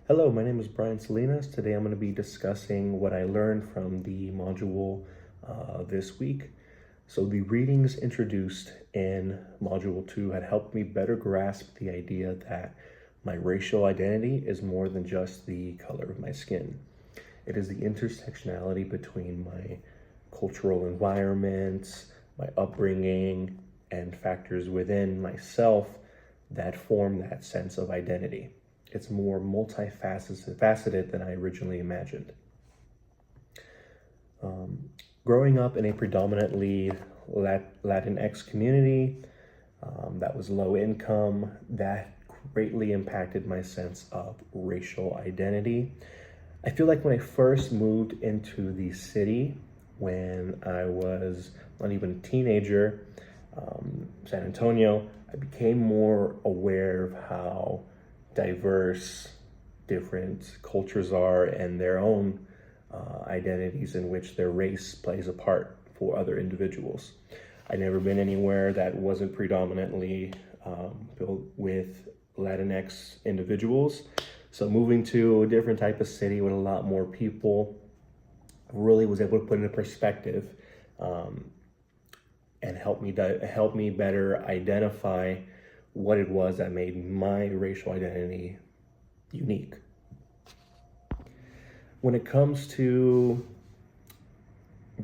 Hello, my name is Brian Salinas. Today I'm going to be discussing what I learned from the module this week. So the readings introduced in Module 2 had helped me better grasp the idea that my racial identity is more than just the color of my skin. It is the intersectionality between my cultural environments, my upbringing, and factors within myself that form that sense of identity. It's more multifaceted than I originally imagined. Growing up in a predominantly Latinx community that was low income, that greatly impacted my sense of racial identity. I feel like when I first moved into the city, when I was not even a teenager, San Antonio, I became more aware of how diverse different cultures are and their own identities in which their race plays a part for other individuals. I'd never been anywhere that wasn't predominantly filled with Latinx individuals. So moving to a different type of city with a lot more people really was able to put into perspective and help me better identify what it was that made my racial identity unique. When it comes to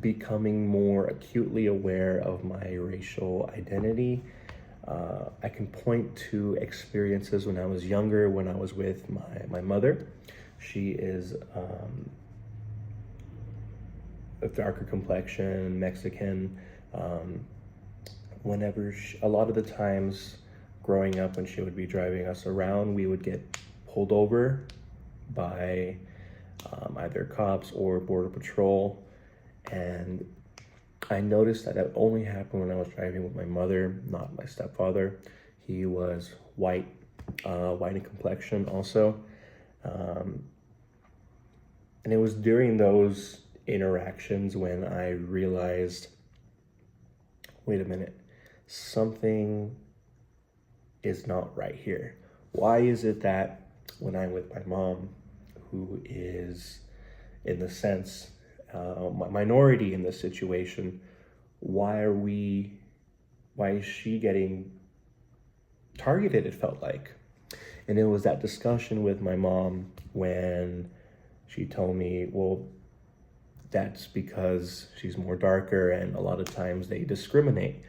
becoming more acutely aware of my racial identity, I can point to experiences when I was younger, when I was with my mother. She is a darker complexion, Mexican. A lot of the times growing up when she would be driving us around, we would get pulled over by either cops or Border Patrol. And I noticed that it only happened when I was driving with my mother, not my stepfather. He was white in complexion also. And it was during those interactions when I realized, wait a minute, something is not right here. Why is it that when I'm with my mom, who is in the sense minority in this situation, why is she getting targeted, it felt like? And it was that discussion with my mom when she told me, well, that's because she's more darker and a lot of times they discriminate.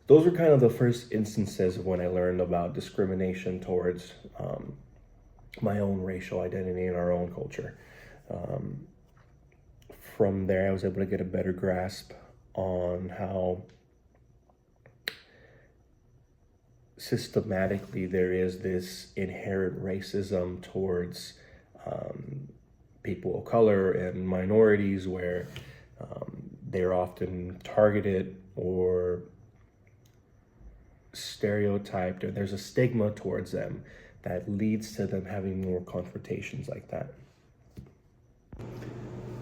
Those were kind of the first instances of when I learned about discrimination towards my own racial identity and our own culture. From there, I was able to get a better grasp on how systematically there is this inherent racism towards people of color and minorities, where they're often targeted or stereotyped, or there's a stigma towards them that leads to them having more confrontations like that.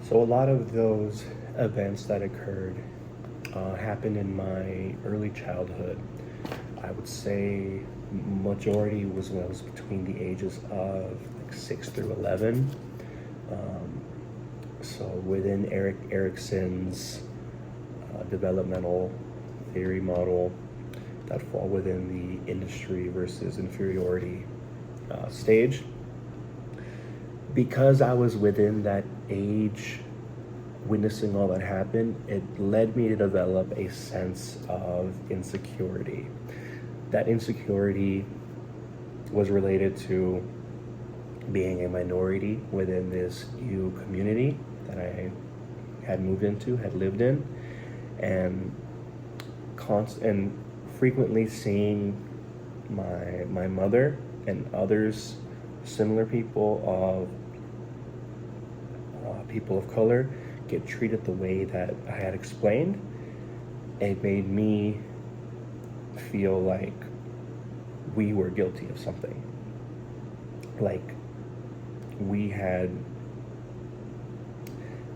So a lot of those events that occurred happened in my early childhood. I would say majority was when I was between the ages of 6 through 11. So within Erik Erikson's developmental theory model that fall within the industry versus inferiority stage. Because I was within that age, witnessing all that happen, it led me to develop a sense of insecurity. That insecurity was related to being a minority within this new community that I had moved into, had lived in, and frequently seeing my mother and others, similar people of color, get treated the way that I had explained. It made me feel like we were guilty of something. Like we had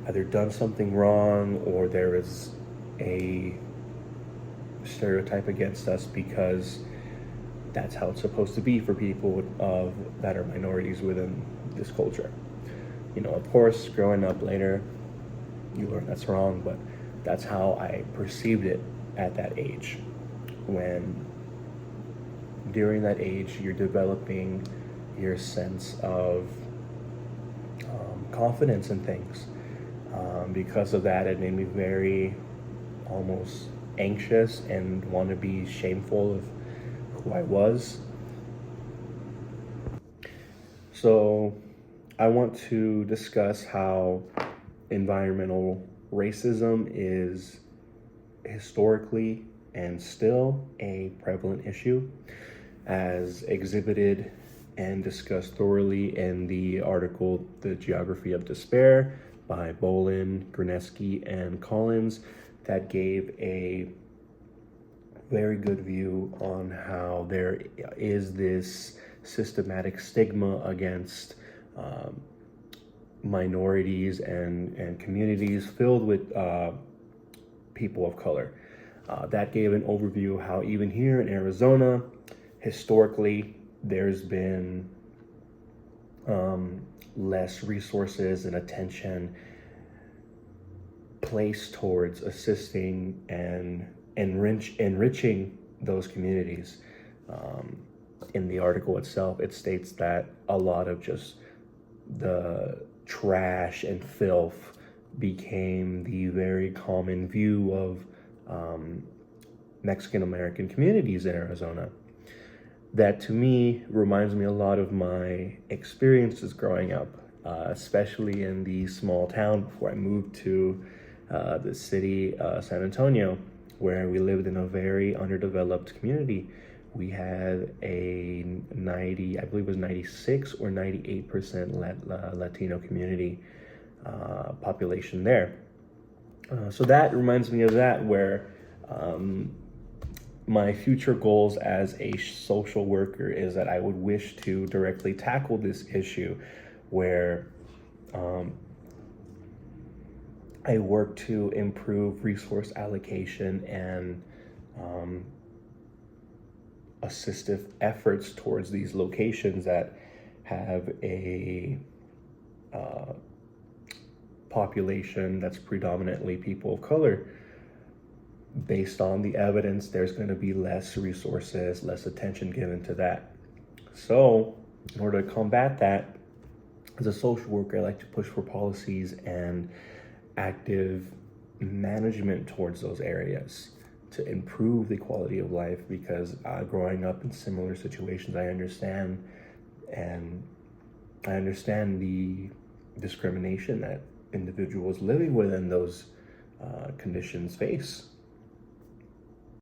either done something wrong, or there is a stereotype against us because that's how it's supposed to be for people that are minorities within this culture. You know, of course, growing up later, you learn that's wrong, but that's how I perceived it at that age. When during that age, you're developing your sense of confidence in things. Because of that, it made me very almost anxious and want to be shameful of who I was. So, I want to discuss how environmental racism is historically and still a prevalent issue, as exhibited and discussed thoroughly in the article The Geography of Despair by Bolin, Granesky, and Collins, that gave a very good view on how there is this systematic stigma against minorities and communities filled with people of color. That gave an overview of how even here in Arizona, historically, there's been less resources and attention placed towards assisting and enriching those communities. In the article itself, it states that a lot of just the trash and filth became the very common view of Mexican American communities in Arizona. That to me reminds me a lot of my experiences growing up, especially in the small town before I moved to the city, San Antonio, where we lived in a very underdeveloped community. We had a 90, I believe it was 96 or 98% Latino community population there. So that reminds me of that, where my future goals as a social worker is that I would wish to directly tackle this issue, where I work to improve resource allocation and assistive efforts towards these locations that have a population that's predominantly people of color. Based on the evidence, there's going to be less resources, less attention given to that. So, in order to combat that, as a social worker, I like to push for policies and active management towards those areas to improve the quality of life, because growing up in similar situations, I understand the discrimination that individuals living within those conditions face.